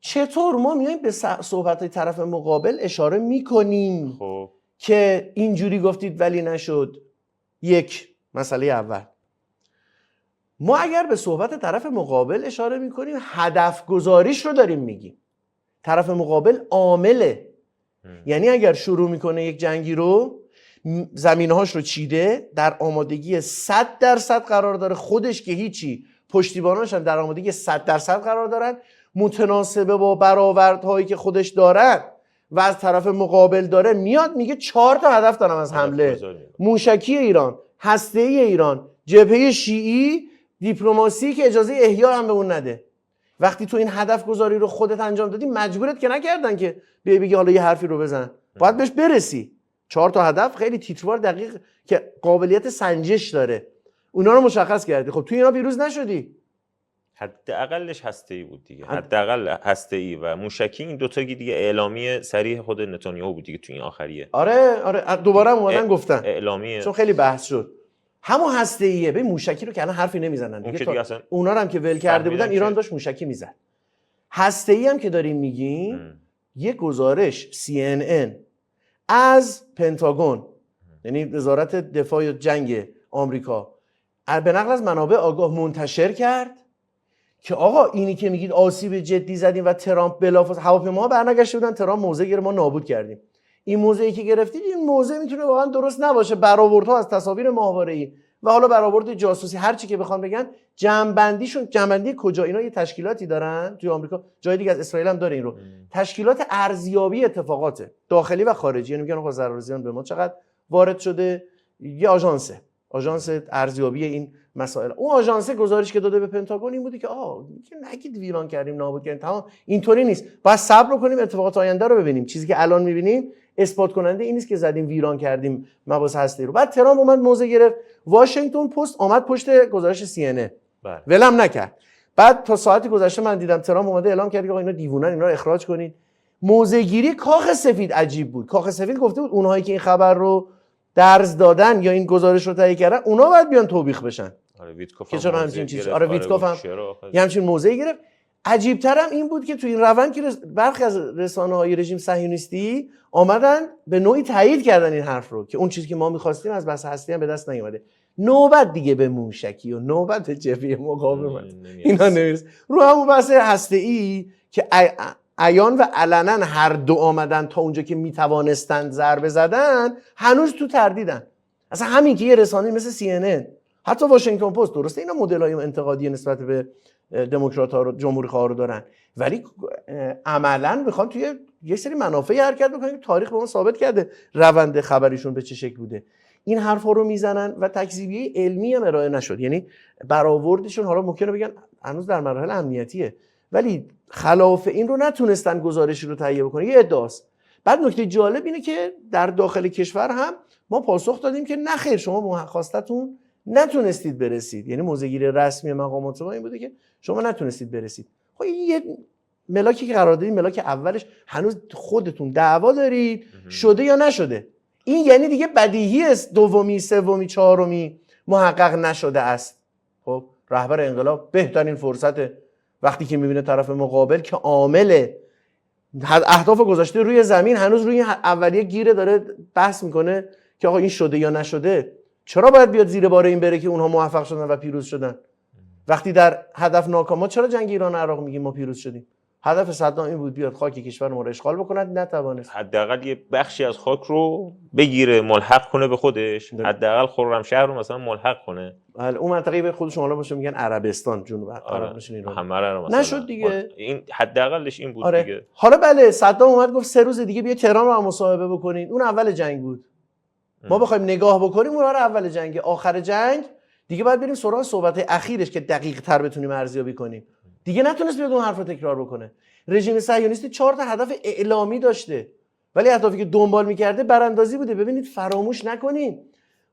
چطور ما میایم به صحبت‌های طرف مقابل اشاره میکنیم خب که اینجوری گفتید ولی نشد؟ یک، مسئله اول. ما اگر به صحبت طرف مقابل اشاره میکنیم هدف گذاریش رو داریم میگیم. طرف مقابل عامله. یعنی اگر شروع میکنه یک جنگی رو، زمینهاش رو چیده، در آمادگی 100% قرار داره، خودش که هیچی، پشتیباناش هم در آمادگی 100% قرار دارن، متناسبه با برآوردهایی که خودش دارن و از طرف مقابل داره، میاد میگه 4 تا هدف دارم از حمله: موشکی ایران، هسته‌ای ایران، جبهه شیعی، دیپلماسی که اجازه احیا هم به اون نده. وقتی تو این هدف گذاری رو خودت انجام دادی، مجبورت که نکردن که بگی حالا یه حرفی رو بزن، باید بهش برسی. 4 تا هدف خیلی تیتروار دقیق که قابلیت سنجش داره، اونا رو مشخص کردی. خب تو اینا پیروز نشدی. حداقلش هسته‌ای بود دیگه، حداقل هسته‌ای و موشکی. این دوتا دیگه اعلامی صریح خود نتانیاهو بود دیگه تو این آخریه. آره دوباره هم اومدن گفتن اعلامیه، چون خیلی بحث شد. همون هسته‌ایه. ببین موشکی رو که الان حرفی نمیزنن دیگه، اونا رو هم که ول کرده بودن ایران داشت موشکی میزد. هسته‌ای هم که داریم میگیم، یه گزارش CNN از پنتاگون، یعنی وزارت دفاع جنگ آمریکا، به نقل از منابع آگاه منتشر کرد که آقا اینی که میگید آسیب جدی زدیم و ترامپ بلافاصله هواپیماها برنگشته بودن، ترامپ موضع گرفت ما نابود کردیم. این موضعی که گرفتید، این موضع میتونه واقعا درست نباشه. برآوردها از تصاویر ماهواره‌ای و حالا برآورد جاسوسی، هر چی که بخوام بگن، جمع‌بندی کجا؟ اینا یه تشکیلاتی دارن توی آمریکا، جای دیگه از اسرائیل هم داره این رو، تشکیلات ارزیابی اتفاقات داخلی و خارجی. یعنی میگن آقا ضررزیان به ما چقدر وارد شده. یه آژانس ارزیابی این مسائل. اون آژانس گزارش که داده به پنتاگون این بوده که نگید ویران کردیم، نابود کردیم، تمام. اینطوری نیست. باید صبر کنیم اتفاقات آینده رو ببینیم. چیزی که الان می‌بینیم اثبات کننده این نیست که زدیم ویران کردیم مباحث هسته‌ای رو. بعد ترامپ اومد موضع گرفت، واشنگتن پست اومد پشت گزارش CNN، ولم نکرد. بعد تا ساعتی گذشته من دیدم ترامپ اومده اعلام کرد که آقا اینا دیوونن، اینا رو اخراج کنید. موضع گیری کاخ سفید عجیب بود. کاخ سفید گفته بود اونهایی که این خبر رو درز دادن یا این گزارش رو تایید کردن، اونا باید بیان توبیخ بشن. ویتکوف که چون همچین چیز، ویتکوف هم یه همچین موضعی گرفت. عجیب‌تر هم این بود که تو این روند که برخی از رسانه‌های رژیم صهیونیستی آمدن به نوعی تایید کردن این حرف رو که اون چیزی که ما می‌خواستیم از بحث هستی هم به دست نیومده. نوبت دیگه به موشکی و نوبت به جبهه مقاومت اینا نمیرسه. رو همون بحث هسته‌ای که عیان و علنا هر دو آمدن تا اونجا که میتوانستند ضربه زدن، هنوز تو تردیدن. اصلا همین که یه رسانه مثل CNN، حتی واشنگتن پست، درسته اینا مدل‌های انتقادی نسبت به دموکرات‌ها رو، جمهوری‌خواها رو دارن، ولی عملاً میخوان توی یه سری منافعی حرکت بکنن که تاریخ به ما ثابت کرده روند خبریشون به چه شکل بوده. این حرفا رو میزنن و تکذیبیه علمی هم ارائه نشد. یعنی برآوردشون حالا ممکنه بگن هنوز در مراحل امنیتیه، ولی خلاف این رو نتونستن گزارشی رو تهیه بکنن. یه ادعاست. بعد نکته جالب اینه که در داخل کشور هم ما پاسخ دادیم که نه خیر، شما خواستتون نتونستید برسید. یعنی موضع‌گیری رسمی مقامات ما این بوده که شما نتونستید برسید. خب یه ملاکی که قرار دادید، ملاک اولش هنوز خودتون دعوا دارید شده یا نشده. این یعنی دیگه بدیهی است دومی، سومی، چهارمی محقق نشده است. خب رهبر انقلاب بهترین فرصت وقتی که میبینه طرف مقابل که عامل اهداف گذاشته روی زمین، هنوز روی اولیه گیره، داره بحث میکنه که آقا این شده یا نشده. چرا باید بیاد زیر بار این بره که اونها موفق شدن و پیروز شدن؟ وقتی در هدف ناکام، ما چرا جنگ ایران و عراق میگیم ما پیروز شدیم؟ هدف صدام این بود بیاد خاک کشور ما رو اشغال بکند، نتوانست. حداقل یه بخشی از خاک رو بگیره، ملحق کنه به خودش. حداقل خرمشهر رو مثلا ملحق کنه. بله، اون منطقه به خودشون حالا باشه میگن عربستان، جنوب عرب نشین ایران. همه رو مثلا نشد دیگه. این حداقلش این بود دیگه. حالا بله، صدام اومد گفت 3 روز دیگه بیا تهران رو مصاحبه بکنید. اون اول جنگ بود. ما بخوایم نگاه بکنیم اون رو اول جنگ، آخر جنگ دیگه باید بریم سراغ صحبت اخیرش که دقیق تر بتونیم ارزیابی کنیم. دیگه نتونست بیاد اون حرف رو تکرار بکنه. رژیم صهیونیستی 4 تا هدف اعلامی داشته، ولی اهدافی که دنبال می‌کرده براندازی بوده. ببینید فراموش نکنیم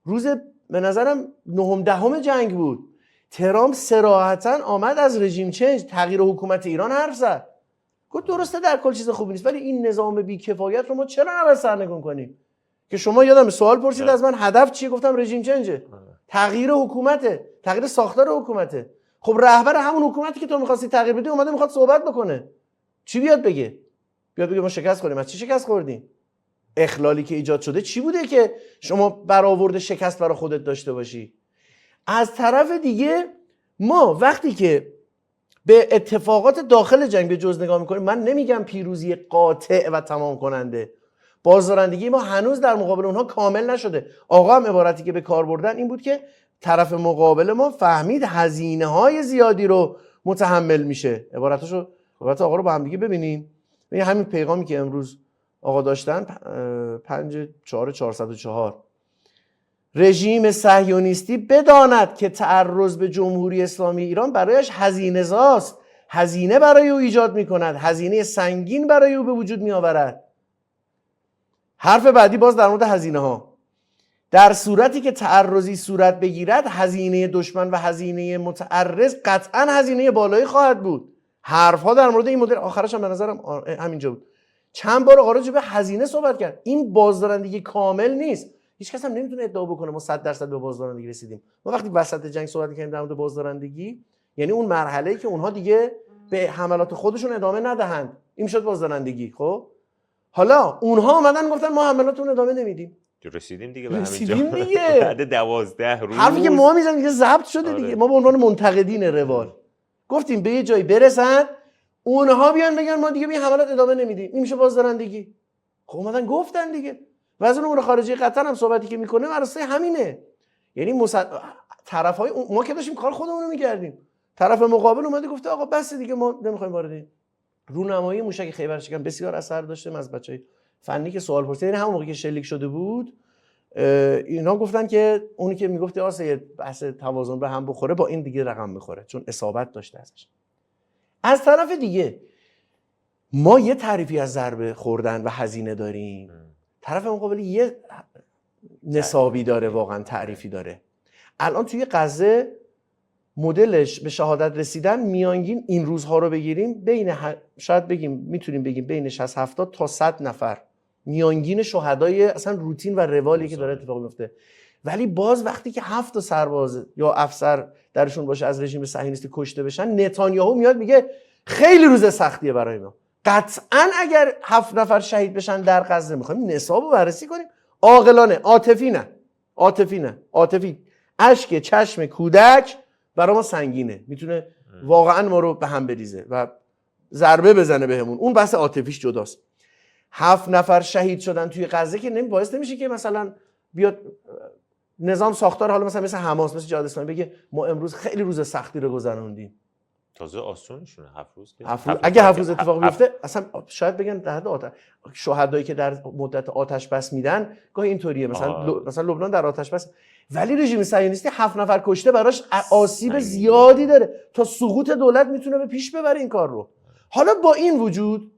روز به نظرم 9 10 جنگ بود، ترامپ صراحتاً آمد از رژیم چنج، تغییر حکومت ایران حرف زد. گفت درسته در کل چیز خوبی نیست، ولی این نظام بی‌کفایت رو ما چرا نباید سرنگون کنیم؟ که شما یادم سوال پرسید از من هدف چیه، گفتم رژیم چنجه، تغییر حکومته، تغییر ساختار حکومته. خب رهبر همون حکومتی که تو می‌خواستی تغییر بدی اومده میخواد صحبت بکنه. چی بیاد بگه ما شکست خوردیم؟ از چی شکست خوردیم؟ اخلالی که ایجاد شده چی بوده که شما برآورد شکست برای خودت داشته باشی؟ از طرف دیگه ما وقتی که به اتفاقات داخل جنگ به جز نگاه میکنیم، من نمیگم پیروزی قاطع و تمام کننده، بازدارندگی ما هنوز در مقابل اونها کامل نشده. آقا هم عبارتی که به کار بردن این بود که طرف مقابل ما فهمید هزینه‌های زیادی رو متحمل میشه. عبارت آقا رو با هم دیگه ببینیم. همین پیغامی که امروز آقا داشتن 5/4/404 رژیم صهیونیستی بداند که تعرض به جمهوری اسلامی ایران برایش هزینه زاست، هزینه برای او ایجاد میکند، هزینه سنگین برای او به وجود میآورد. حرف بعدی باز در مورد هزینه ها. در صورتی که تعرضی صورت بگیرد هزینه دشمن و هزینه متعرض قطعا هزینه بالایی خواهد بود. حرف ها در مورد این مدل آخرش هم به نظرم همینجا بود. چند بار آقا راجع به هزینه صحبت کرد. این بازدارندگی کامل نیست. هیچ کس هم نمیتونه ادعا بکنه ما 100% به بازدارندگی رسیدیم. ما وقتی وسط جنگ صحبت کردیم در مورد بازدارندگی، یعنی اون مرحله‌ای که اونها دیگه به حملات خودشون ادامه ندهند، این میشد بازدارندگی. خب حالا اونها اومدن گفتن ما حملاتون ادامه نمیدیم. رسیدیم دیگه به رسیدیم دیگه. بعد 12 روز حرفی که ما میزنیم دیگه ضبط شده دیگه. ما به عنوان منتقدین روال گفتیم به یه جایی برسن اونها بیان بگن ما دیگه به این حملات ادامه نمیدیم، این میشه بازدارندگی. خب اومدن گفتن دیگه. وزیر امور خارجه قطر هم صحبتی که میکنه واسه همینه. یعنی طرفای ما که داشتیم کار خودمون رو میکردیم، طرف مقابل اومده گفته آقا بس دیگه ما نمیخوایم وارد رونمایی موشک خیبر شکن بسیار اثر داشته. از بچهای فنی که سوال پرسید، یعنی همون موقع که شلیک شده بود اینا گفتن که اونی که میگفت واسه بحث توازن به هم بخوره با این دیگه رقم میخوره چون اصابت داشته ازش. از طرف دیگه ما یه تعریفی از ضربه خوردن و هزینه داریم، طرف مقابل یه نصابی داره، واقعا تعریفی داره. الان توی غزه مدلش به شهادت رسیدن میانگین این روزها رو بگیریم بین شاید میتونیم بگیم بین 60-70 تا 100 نفر میانگین شهدای اصلا روتین و روالی که داره اتفاق میفته. ولی باز وقتی که 7 تا سرباز یا افسر درشون باشه از رژیم صهیونیستی کشته بشن، نتانیاهو میاد میگه خیلی روز سختیه برای ما. قطعا اگر 7 نفر شهید بشن در غزه میخوایم نصاب رو بررسی کنیم عاقلانه، عاطفی نه. اشک چشم کودک برای ما سنگینه، میتونه واقعا ما رو به هم بریزه و ضربه بزنه بهمون. اون بحث عاطفیش جداست. 7 نفر شهید شدن توی غزه که باعث نمیشه که مثلا بیاد نظام ساختار حالا مثل حماس، مثل جهاد اسلامی بگه ما امروز خیلی روز سختی رو گذروندیم. تازه آسونشونه 7 روز که اگه 7 روز اتفاق بیفته اصلا شاید بگن در حد شهدایی که در مدت آتش بس میدن گاهی اینطوریه، مثلا لبنان در آتش بس، ولی رژیم صهیونیستی 7 نفر کشته براش آسیب زیادی داره تا سقوط دولت میتونه به پیش ببره این کار رو. حالا با این وجود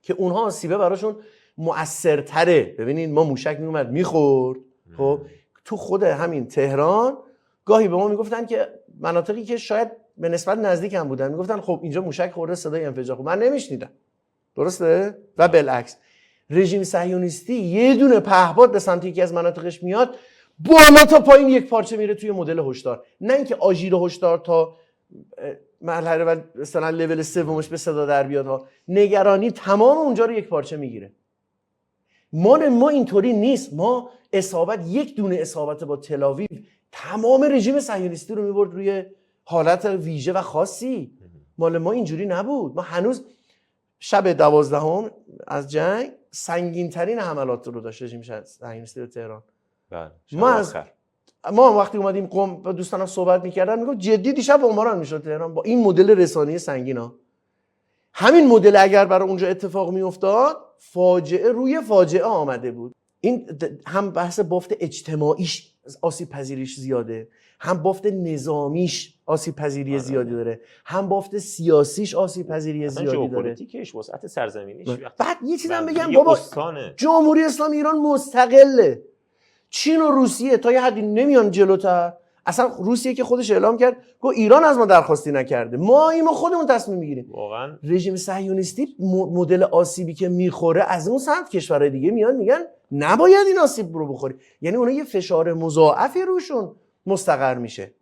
که اونها آسیبه براشون مؤثرتره. ببینید ما موشک میومد میخورد، خب تو خود همین تهران گاهی به ما میگفتن که مناطقی که شاید به نسبت نزدیک هم بودن میگفتن خب اینجا موشک خورده صدای انفجار، خب من نمیشنیدم، درسته؟ و بالعکس رژیم صهیونیستی یه دونه پهپاد به سمت یکی از مناطقش میاد بالا تا پایین یک پارچه میره توی مدل هشدار، نه اینکه آژیر هشدار تا مرحله مثلا لول سومش به صدا در بیاد ها، نگرانی تمام اونجا رو یک پارچه میگیره. ما اینطوری نیست. ما یک دونه اصابت با تل‌آویو تمام رژیم صهیونیستی رو میبرد روی حالت ویژه و خاصی. مال ما اینجوری نبود. ما هنوز شب 12 از جنگ سنگین ترین حملات رو داشت رژیم صهیونیستی به تهران. بله. ما وقتی اومدیم قم با دوستانم صحبت می‌کردن میگفت جدی دیشب عمران میشد تهران با این مدل رسانه‌ای سنگینا. همین مدل اگر برای اونجا اتفاق میافتاد فاجعه روی فاجعه آمده بود. این هم بحث بافت اجتماعیش آسیب پذیریش زیاده، هم بافت نظامیش آسیب پذیری زیادی داره، هم بافت سیاسیش آسیب پذیری زیادی داره. ژئوپلیتیکش وسعت سرزمینیش. بعد یه چیزم بگم بابا جمهوری اسلامی ایران مستقله. چین و روسیه تا یه حدی نمیان جلوتر. اصلا روسیه که خودش اعلام کرد گفت ایران از ما درخواستی نکرده، ما خودمون تصمیم میگیریم. واقعا رژیم صهیونیستی مدل آسیبی که میخوره از اون سمت کشورهای دیگه میان میگن نباید این آسیب رو بخوری، یعنی اونها یه فشار مضاعفی روشون مستقر میشه.